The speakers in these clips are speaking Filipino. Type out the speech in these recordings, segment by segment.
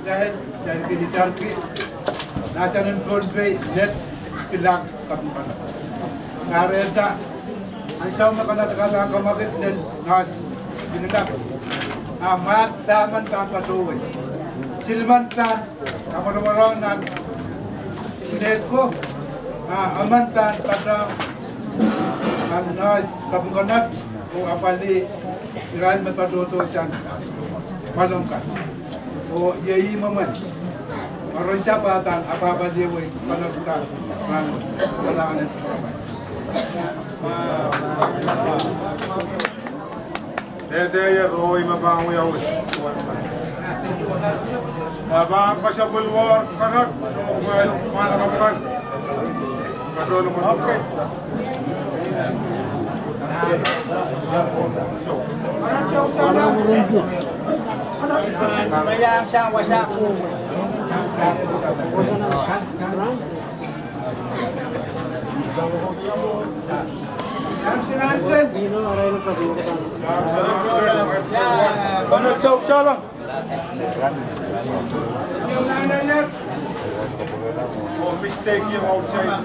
dahil kinitarki, nasa ng Conway, net, ilang kapitan. Narenda, ang siyang makanatakalang kamakit din, nas, binadak. Amat, daman kang patuloy. Silmantan, kamarang ng sinet ko, amantan, kadang, ang nas, kapunganat, kung apali, ilan matatuto siyang malungkat. O yayi maman, maroon siya batang, apapaliway, panagkat, wala ka ng Dede Roy mabango yaw. Abang ka sa bulwar kanat so mana kapakan. Kadolo mo. Okay. Mayang siyang wasak. Yang sinantin. Ano chow siya lang. Yung nanay. Oh, mistake yung outside.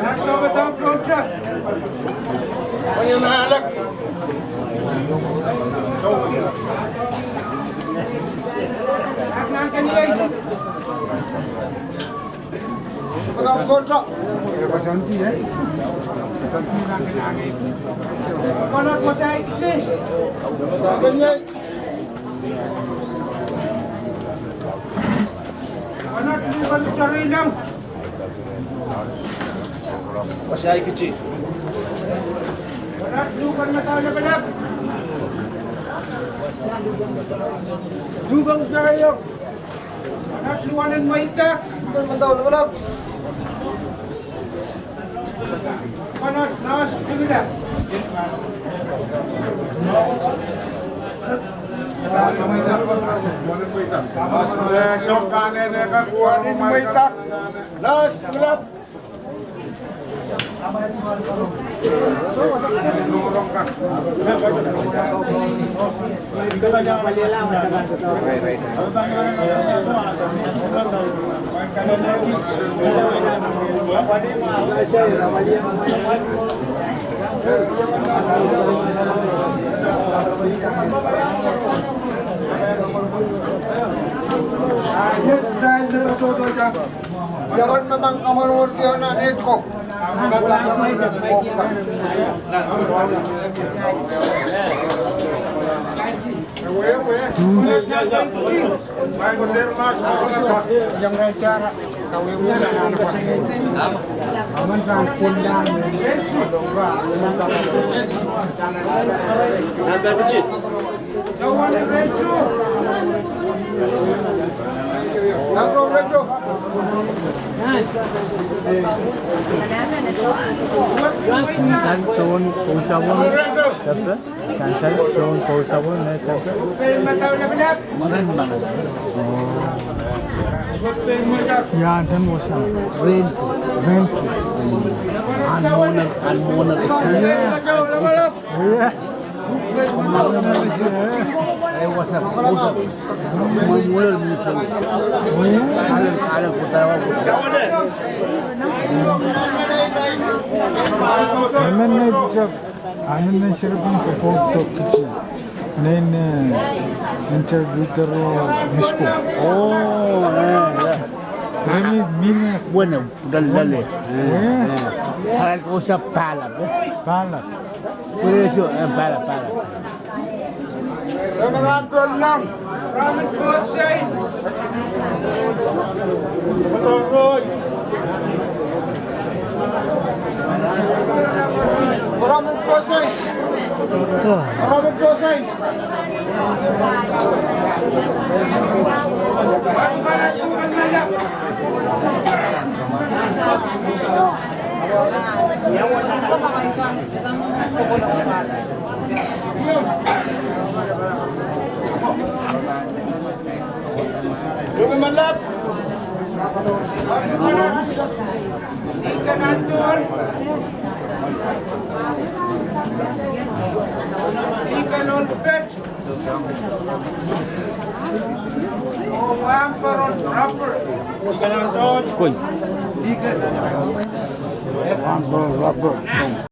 Nasa batang kontra. Ano yung nahalak? Nang kaniyay. Batang kontra. Kapalat mo sa iksi. Ganyan. Anak mo ka sa sarilang. Masay kichi. Anak lukan na tao na balap. Dugang kayo. Anak luwanan mo ita. Mandaw na balap. Anak naas pinila. Sok kanen kan kuanin mo ita. Las balap. Nurong ka. Jangan memang kamar warga na ekok. May koder mas Yang cara kau yang muda anak pak. Aman kan pundang. Nada kecil. Tawanan Renzo. Agro retro. Sansan kung sabon. Tapos sansan kung sabon na tapos. Pero mataw na balap. Magan man. Yan tan mo siya. Rent. Almonag isa. Yeah. Ay wasap. Mulul dito. Alam ko tawa ko. Hemen ne diyecek? Annemden şerefim kopuk topçucu. Neyne interview'ları misko. Oh, Remi mimi bueno, dale. Para ko sa pala. pala. Pwede siya, pala. Sa mga antol lang. Ramen Bosay. Matoroy. Maraming prosay. Maraming prosay. Pagbalat ko ang malap. Yung malap. Hindi ka nandun. Emperor Robert. Kuy. Rubber.